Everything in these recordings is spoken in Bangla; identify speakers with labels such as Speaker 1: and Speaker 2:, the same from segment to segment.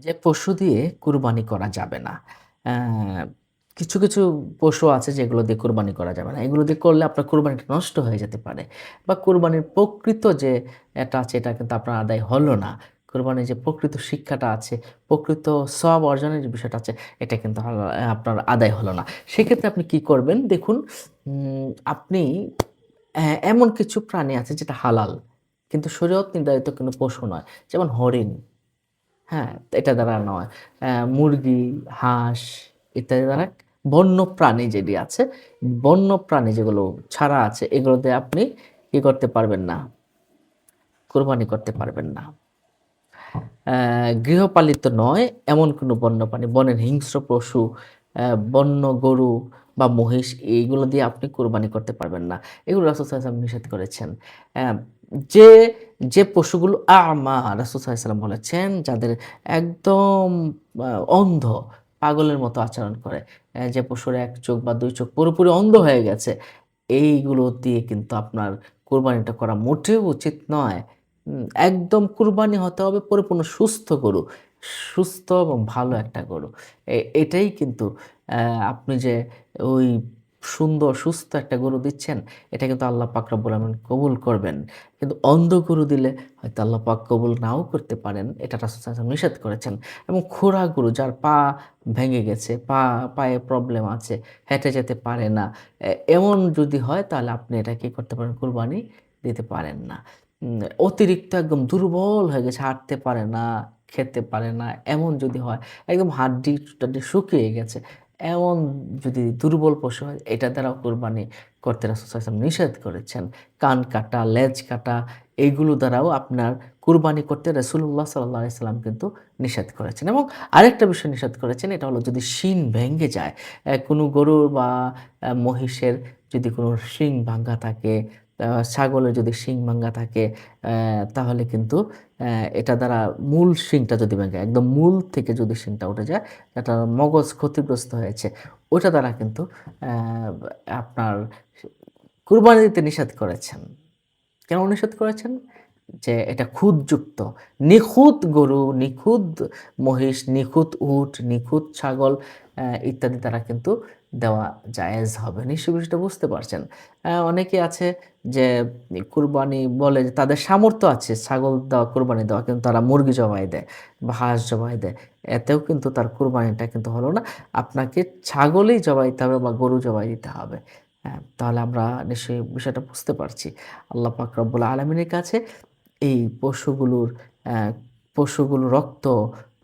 Speaker 1: যে পশু দিয়ে কুরবানি করা যাবে না। অ্যা কিছু, কিছু পশু আছে যেগুলো দিয়ে কুরবানি করা যাবে না। এগুলো দিয়ে করলে আপনার কুরবানিটা নষ্ট হয়ে যেতে পারে। বা কুরবানির প্রকৃত যে এটা আছে এটা কিন্তু আপনার আদায় হলো না। কুরবানির যে প্রকৃত শিক্ষাটা আছে, প্রকৃত সওয়াব অর্জনের যে বিষয়টা আছে এটা কিন্তু আপনার আদায় হলো না। সেক্ষেত্রে আপনি কি করবেন? দেখুন আপনি এমন কিছু প্রাণী আছে যেটা হালাল। কিন্তু শরীয়ত নির্ধারিত কোনো পশু নয়। যেমন হরিণ। হ্যাঁ, এটা দ্বারা নয়। মুরগি, হাঁস ইত্যাদি দ্বারা বন্য প্রাণী যেটি আছে, বন্য প্রাণী যেগুলো ছাড়া আছে, এগুলো দিয়ে আপনি কি করতে পারবেন না? কোরবানি করতে পারবেন না। গৃহপালিত নয় এমন কোনো বন্য প্রাণী, বনের হিংস্র পশু, বন্য গরু বা মহিষ এইগুলো দিয়ে আপনি কোরবানি করতে পারবেন না। এগুলো রাসূল সাল্লাল্লাহু আলাইহি ওয়াসাল্লাম নিষেধ করেছেন। অ্যা যে, যে পশুগুলো আ'মা রাসূল সাল্লাল্লাহু আলাইহি ওয়াসাল্লাম বলেছেন যাদের একদম আ অন্ধ, পাগলের মতো আচরণ করে। যে পশুর ১ চোখ বা ২ চোখ পুরোপুরি অন্ধ হয়ে গেছে। এইগুলো দিয়ে কিন্তু আপনার কোরবানিটা করা মোটেও উচিত নয়। একদম কুরবানি হতে হবে পরিপূর্ণ সুস্থ গরু। সুস্থ এবং ভালো একটা গরু। এটাই কিন্তু আপনি যে ওই সুন্দর সুস্থ একটা গরু দিচ্ছেন, এটা কিন্তু আল্লাহ পাক রব্বুল আলামিন কবুল করবেন। কিন্তু অন্ধ গরু দিলে হয়তো আল্লাহ পাক কবুল নাও করতে পারেন। এটা রাসূল সাল্লাল্লাহু আলাইহি ওয়াসাল্লাম নিষেধ করেছেন। এবং খোঁড়া গরু যার পা ভেঙে গেছে, পায়ে প্রবলেম আছে, হেঁটে যেতে পারে না। এমন যদি হয় তাহলে আপনি এটা কি করতে পারেন? কুরবানি দিতে পারেন না। অতিরিক্ত একদম দুর্বল হয়ে গেছে, হাঁটতে পারে না, খেতে পারে না, এমন যদি হয়, একদম হাড্ডি-টাড্ডি শুকিয়ে গেছে, এমন যদি দুর্বল পশু হয়, এটা দ্বারাও কোরবানি করতে রাসূল সাল্লাল্লাহু আলাইহি ওয়াসাল্লাম নিষেধ করেছেন। কান কাটা, লেজ কাটা এইগুলো দ্বারাও আপনার কুরবানি করতে রাসূলুল্লাহ সাল্লাল্লাহু আলাইহি ওয়াসাল্লাম কিন্তু নিষেধ করেছেন এবং আরেকটা বিষয় নিষেধ করেছেন, এটা হলো যদি শিং ভেঙে যায়, কোনো গরুর বা মহিষের যদি কোনো শিং ভাঙ্গা থাকে, ছাগলের যদি শিং ভাঙ্গা থাকে, তাহলে কিন্তু এটা দ্বারা মূল শিংটা যদি ভেঙে যায়, একদম মূল থেকে যদি শিংটা উঠে যায়, এটা মগজ ক্ষতিগ্রস্ত হয়েছে। ওইটা দ্বারা কিন্তু অ্যা আপনার কুরবানি দিতে নিষেধ করেছেন। কেন নিষেধ করেছেন? যে এটা খুঁতযুক্ত। নিখুঁত গরু, নিখুঁত মহিষ, নিখুঁত উট, নিখুঁত ছাগল ইত্যাদি দ্বারা কিন্তু দেওয়া জায়েজ হবে। নিশ্চয়ই বিষয়টা বুঝতে পারছেন। অনেকে আছে যে কুরবানি বলে যে তাদের সামর্থ্য আছে ছাগল দেওয়া, কুরবানি দেওয়া কিন্তু তারা মুরগি জবাই দেয় বা হাঁস জবাই দেয়। এতেও কিন্তু তার কুরবানিটা কিন্তু হলো না। আপনাকে ছাগলই জবাই দিতে হবে বা গরু জবাই দিতে হবে। তাহলে আমরা নিশ্চয়ই বিষয়টা বুঝতে পারছি। আল্লাহ পাক রব্বুল আলামিনের কাছে এই অ্যা পশুগুলোর রক্ত,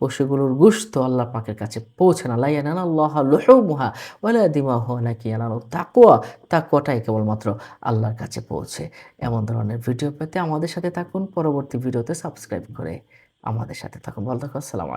Speaker 1: পশুগুলোর গোশত আল্লাহ পাকের কাছে পৌঁছে না। লা ইয়ানালাল্লাহা লুহুমুহা ওয়ালা দিমাহুহা ওয়ালাকিন ইয়ানালুহু তাকওয়া। তাকওয়াটাই কেবলমাত্র আল্লাহর কাছে পৌঁছে। এমন ধরনের ভিডিও পেতে আমাদের সাথে থাকুন। পরবর্তী ভিডিওতে সাবস্ক্রাইব করে আমাদের সাথে থাকুন। ভালো থাকুন। আসসালামু আলাইকুম।